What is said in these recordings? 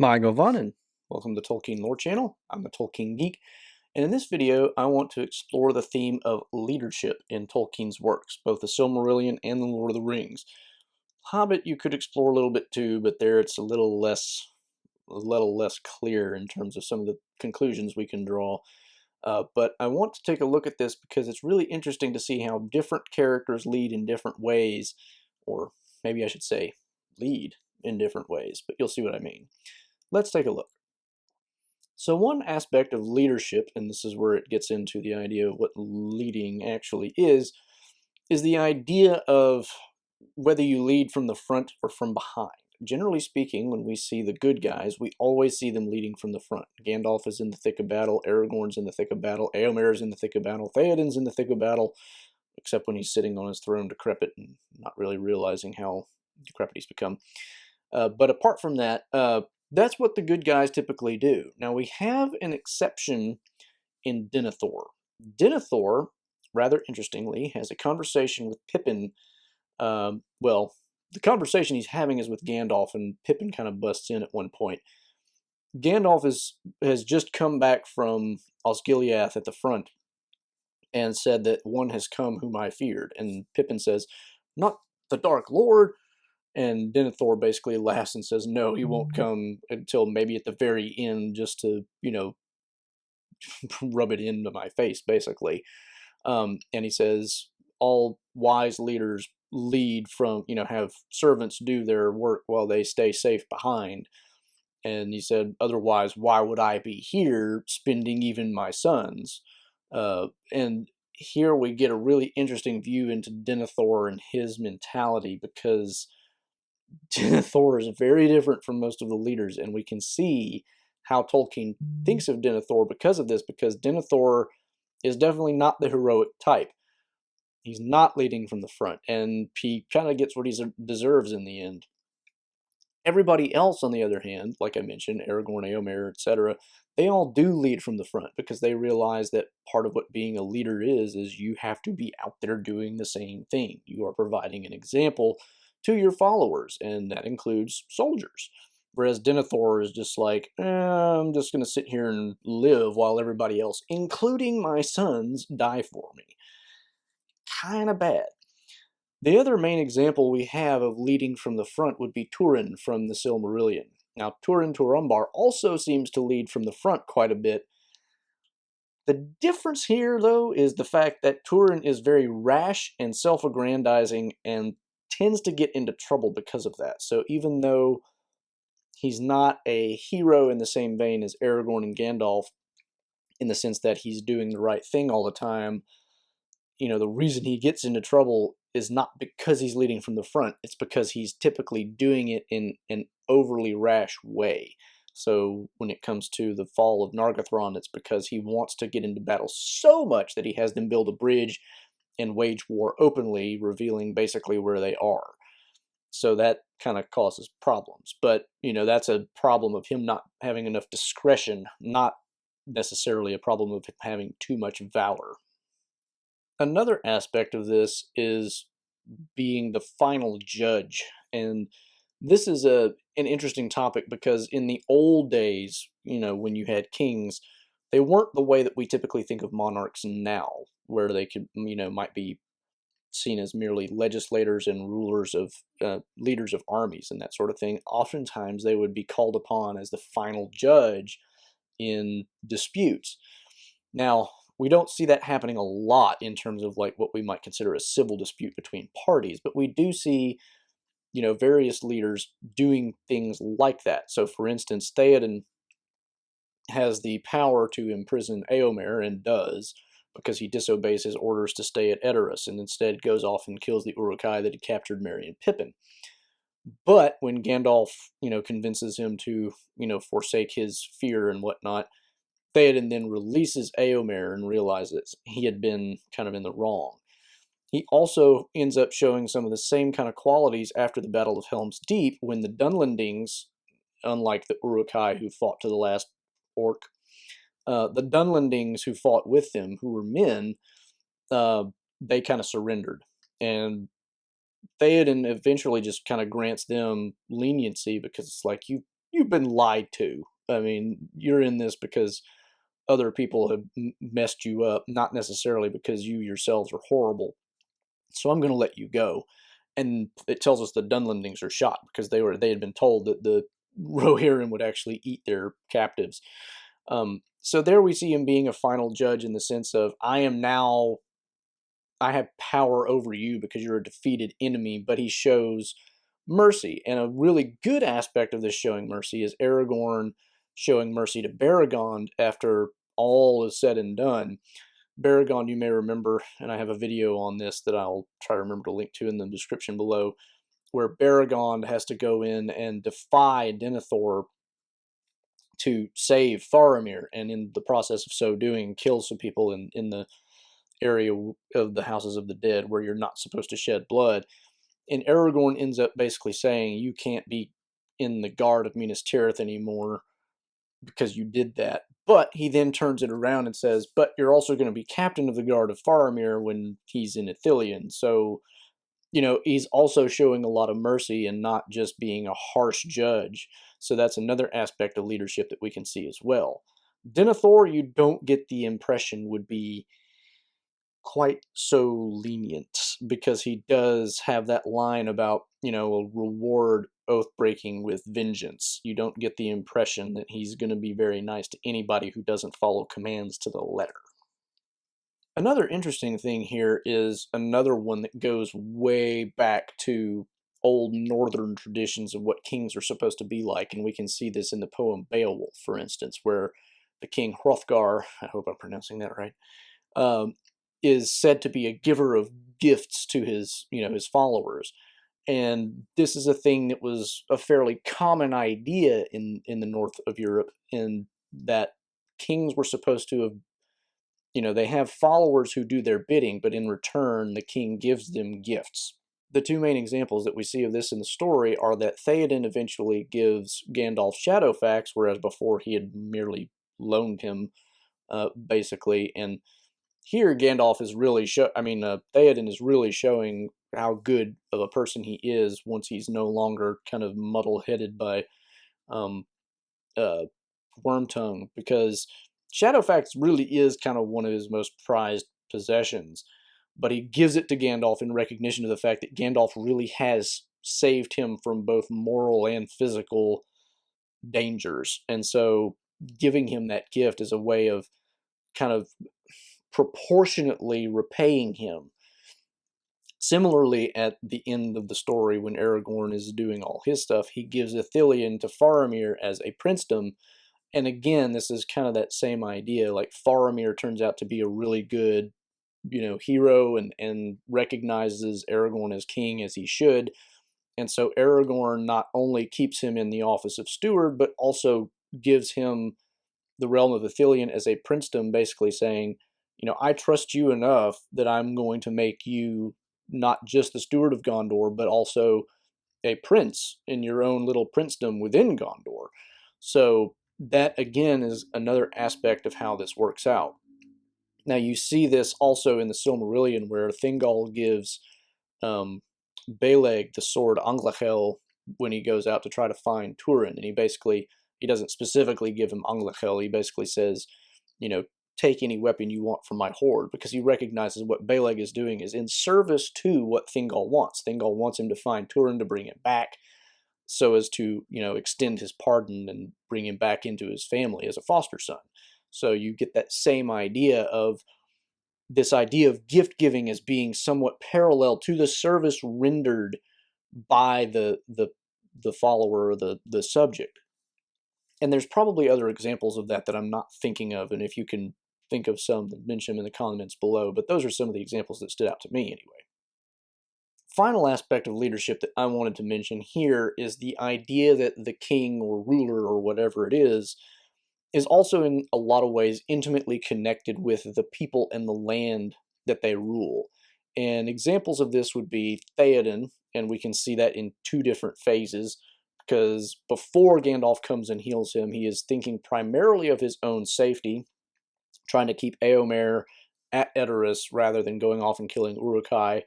Hi, Govanen. Welcome to the Tolkien Lore Channel. I'm the Tolkien Geek, and in this video, I want to explore the theme of leadership in Tolkien's works, both the Silmarillion and the Lord of the Rings. Hobbit, you could explore a little bit too, but there it's a little less clear in terms of some of the conclusions we can draw. But I want to take a look at this because it's really interesting to see how different characters lead in different ways, or maybe I should say, lead in different ways, but you'll see what I mean. Let's take a look. So one aspect of leadership, and this is where it gets into the idea of what leading actually is the idea of whether you lead from the front or from behind. Generally speaking, when we see the good guys, we always see them leading from the front. Gandalf is in the thick of battle, Aragorn's in the thick of battle, Éomer is in the thick of battle, Theoden's in the thick of battle, except when he's sitting on his throne decrepit and not really realizing how decrepit he's become. But apart from that, that's what the good guys typically do. Now, we have an exception in Denethor. Denethor, rather interestingly, has a conversation with Pippin. Well, the conversation he's having is with Gandalf, and Pippin kind of busts in at one point. Gandalf has just come back from Osgiliath at the front and said that one has come whom I feared. And Pippin says, "Not the Dark Lord." And Denethor basically laughs and says, "No, he won't come until maybe at the very end, just to, rub it into my face, basically." And he says, all wise leaders lead from, have servants do their work while they stay safe behind. And he said, otherwise, why would I be here spending even my sons? And here we get a really interesting view into Denethor and his mentality, because Denethor is very different from most of the leaders, and we can see how Tolkien thinks of Denethor because of this, because Denethor is definitely not the heroic type. He's not leading from the front, and he kind of gets what he deserves in the end. Everybody else, on the other hand, like I mentioned, Aragorn, Éomer, etc., they all do lead from the front because they realize that part of what being a leader is you have to be out there doing the same thing. You are providing an example to your followers, and that includes soldiers. Whereas Denethor is just like, I'm just going to sit here and live while everybody else, including my sons, die for me. Kind of bad. The other main example we have of leading from the front would be Turin from the Silmarillion. Now, Turin Turambar also seems to lead from the front quite a bit. The difference here, though, is the fact that Turin is very rash and self-aggrandizing and tends to get into trouble because of that. So even though he's not a hero in the same vein as Aragorn and Gandalf, in the sense that he's doing the right thing all the time, the reason he gets into trouble is not because he's leading from the front. It's because he's typically doing it in an overly rash way. So when it comes to the fall of Nargothrond, it's because he wants to get into battle so much that he has them build a bridge and wage war openly, revealing basically where they are. So that kind of causes problems. But, that's a problem of him not having enough discretion, not necessarily a problem of him having too much valor. Another aspect of this is being the final judge. And this is an interesting topic because in the old days, when you had kings, they weren't the way that we typically think of monarchs now, where they could, might be seen as merely legislators and rulers of leaders of armies and that sort of thing. Oftentimes they would be called upon as the final judge in disputes. Now, we don't see that happening a lot in terms of like what we might consider a civil dispute between parties, but we do see, various leaders doing things like that. So, for instance, Theoden has the power to imprison Éomer, and does, because he disobeys his orders to stay at Edoras and instead goes off and kills the Uruk-hai that had captured Merry and Pippin. But when Gandalf, convinces him to, forsake his fear and whatnot, Theoden then releases Éomer and realizes he had been kind of in the wrong. He also ends up showing some of the same kind of qualities after the Battle of Helm's Deep, when the Dunlendings, unlike the Uruk-hai who fought to the last orc, the Dunlendings who fought with them, who were men, they kind of surrendered. And Theoden eventually just kind of grants them leniency because it's like, you you've been lied to. I mean, you're in this because other people have messed you up, not necessarily because you yourselves are horrible. So I'm going to let you go. And it tells us the Dunlendings are shot because they had been told that the Rohirrim would actually eat their captives. So there we see him being a final judge in the sense of I have power over you because you're a defeated enemy, but he shows mercy. And a really good aspect of this showing mercy is Aragorn showing mercy to Baragond after all is said and done. Baragond, you may remember, and I have a video on this that I'll try to remember to link to in the description below, where Baragond has to go in and defy Denethor to save Faramir, and in the process of so doing, kill some people in the area of the Houses of the Dead where you're not supposed to shed blood. And Aragorn ends up basically saying, you can't be in the guard of Minas Tirith anymore because you did that. But he then turns it around and says, but you're also going to be captain of the guard of Faramir when he's in Ithilien. So, he's also showing a lot of mercy and not just being a harsh judge. So that's another aspect of leadership that we can see as well. Denethor, you don't get the impression would be quite so lenient because he does have that line about, a reward oath breaking with vengeance. You don't get the impression that he's going to be very nice to anybody who doesn't follow commands to the letter. Another interesting thing here is another one that goes way back to old northern traditions of what kings are supposed to be like, and we can see this in the poem Beowulf, for instance, where the king Hrothgar, I hope I'm pronouncing that right, is said to be a giver of gifts to his followers. And this is a thing that was a fairly common idea in the north of Europe, in that kings were supposed to have, they have followers who do their bidding, but in return, the king gives them gifts. The two main examples that we see of this in the story are that Theoden eventually gives Gandalf Shadowfax, whereas before he had merely loaned him, basically. And here Gandalf is really Theoden is really showing how good of a person he is once he's no longer kind of muddle-headed by um, uh, Wormtongue, because Shadowfax really is kind of one of his most prized possessions, but he gives it to Gandalf in recognition of the fact that Gandalf really has saved him from both moral and physical dangers, and so giving him that gift is a way of kind of proportionately repaying him. Similarly, at the end of the story, when Aragorn is doing all his stuff, he gives Ithilien to Faramir as a princedom. And again, this is kind of that same idea. Like, Faramir turns out to be a really good, hero, and recognizes Aragorn as king as he should. And so Aragorn not only keeps him in the office of steward, but also gives him the realm of Ithilien as a princedom, basically saying, I trust you enough that I'm going to make you not just the steward of Gondor, but also a prince in your own little princedom within Gondor. So that, again, is another aspect of how this works out. Now, you see this also in the Silmarillion, where Thingol gives Beleg the sword Anglachel when he goes out to try to find Turin, and he doesn't specifically give him Anglachel. He basically says, take any weapon you want from my horde, because he recognizes what Beleg is doing is in service to what Thingol wants. Thingol wants him to find Turin to bring him back, so as to, extend his pardon and bring him back into his family as a foster son. So you get that same idea of this idea of gift giving as being somewhat parallel to the service rendered by the follower or the subject. And there's probably other examples of that I'm not thinking of, and if you can think of some, then mention them in the comments below, but those are some of the examples that stood out to me anyway. Final aspect of leadership that I wanted to mention here is the idea that the king or ruler or whatever it is also in a lot of ways intimately connected with the people and the land that they rule. And examples of this would be Theoden, and we can see that in two different phases, because before Gandalf comes and heals him, he is thinking primarily of his own safety, trying to keep Éomer at Edoras rather than going off and killing Uruk-hai,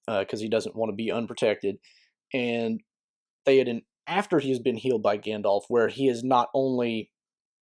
because he doesn't want to be unprotected. And Theoden after he has been healed by Gandalf, where he is not only,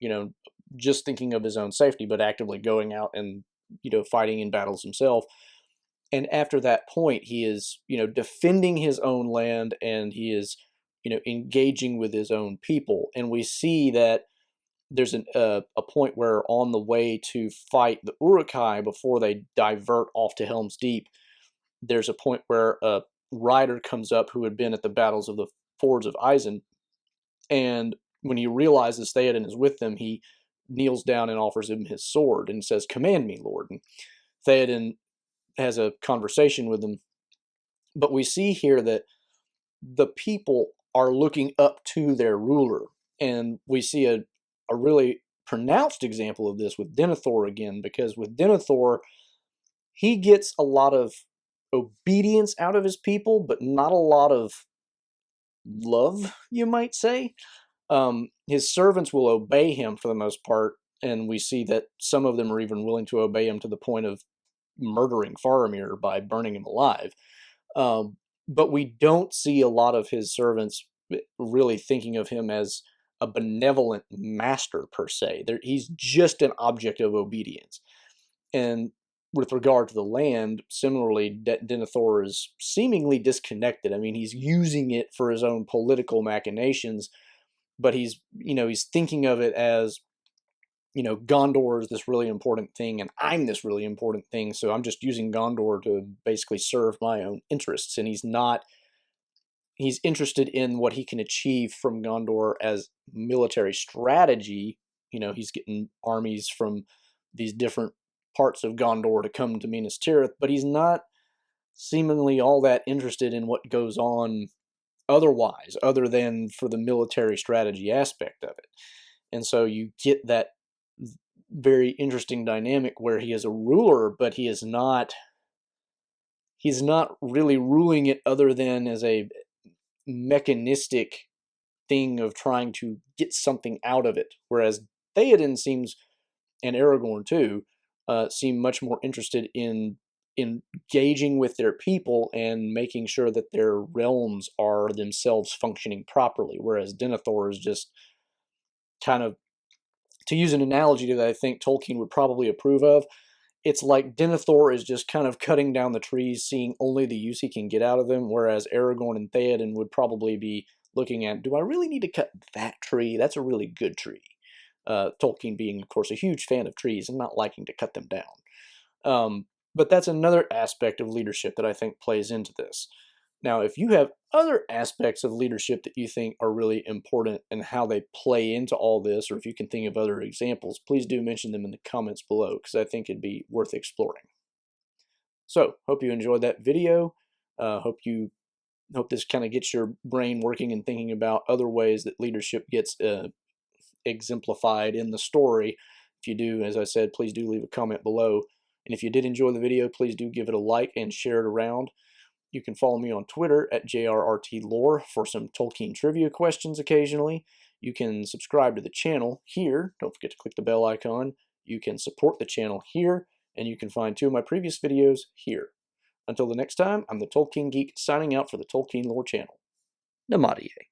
you know, just thinking of his own safety, but actively going out and, fighting in battles himself. And after that point, he is, defending his own land, and he is, engaging with his own people. And we see that there's a point where on the way to fight the Uruk-hai before they divert off to Helm's Deep, there's a point where a rider comes up who had been at the battles of the Fords of Isen, and when he realizes Theoden is with them, he kneels down and offers him his sword and says, "Command me, Lord." And Theoden has a conversation with him. But we see here that the people are looking up to their ruler. And we see a really pronounced example of this with Denethor again, because with Denethor, he gets a lot of obedience out of his people, but not a lot of love, you might say. His servants will obey him for the most part, and we see that some of them are even willing to obey him to the point of murdering Faramir by burning him alive. But we don't see a lot of his servants really thinking of him as a benevolent master per se. He's just an object of obedience. And with regard to the land, similarly, Denethor is seemingly disconnected. I mean, he's using it for his own political machinations, but he's thinking of it as, Gondor is this really important thing, and I'm this really important thing, so I'm just using Gondor to basically serve my own interests. And he's interested in what he can achieve from Gondor as military strategy. He's getting armies from these different parts of Gondor to come to Minas Tirith, but he's not seemingly all that interested in what goes on otherwise, other than for the military strategy aspect of it. And so you get that very interesting dynamic where he is a ruler, but he's not really ruling it other than as a mechanistic thing of trying to get something out of it. Whereas Theoden seems, and Aragorn too, seem much more interested in engaging with their people and making sure that their realms are themselves functioning properly. Whereas Denethor is just kind of, to use an analogy that I think Tolkien would probably approve of, it's like Denethor is just kind of cutting down the trees, seeing only the use he can get out of them, whereas Aragorn and Theoden would probably be looking at, do I really need to cut that tree? That's a really good tree. Tolkien being, of course, a huge fan of trees and not liking to cut them down. But that's another aspect of leadership that I think plays into this. Now, if you have other aspects of leadership that you think are really important and how they play into all this, or if you can think of other examples, please do mention them in the comments below, because I think it'd be worth exploring. So, hope you enjoyed that video. Hope this kind of gets your brain working and thinking about other ways that leadership gets exemplified in the story. If you do, as I said, please do leave a comment below. And if you did enjoy the video, please do give it a like and share it around. You can follow me on Twitter at JRRTLore for some Tolkien trivia questions occasionally. You can subscribe to the channel here. Don't forget to click the bell icon. You can support the channel here, and you can find 2 of my previous videos here. Until the next time, I'm the Tolkien Geek signing out for the Tolkien Lore channel. Namaste.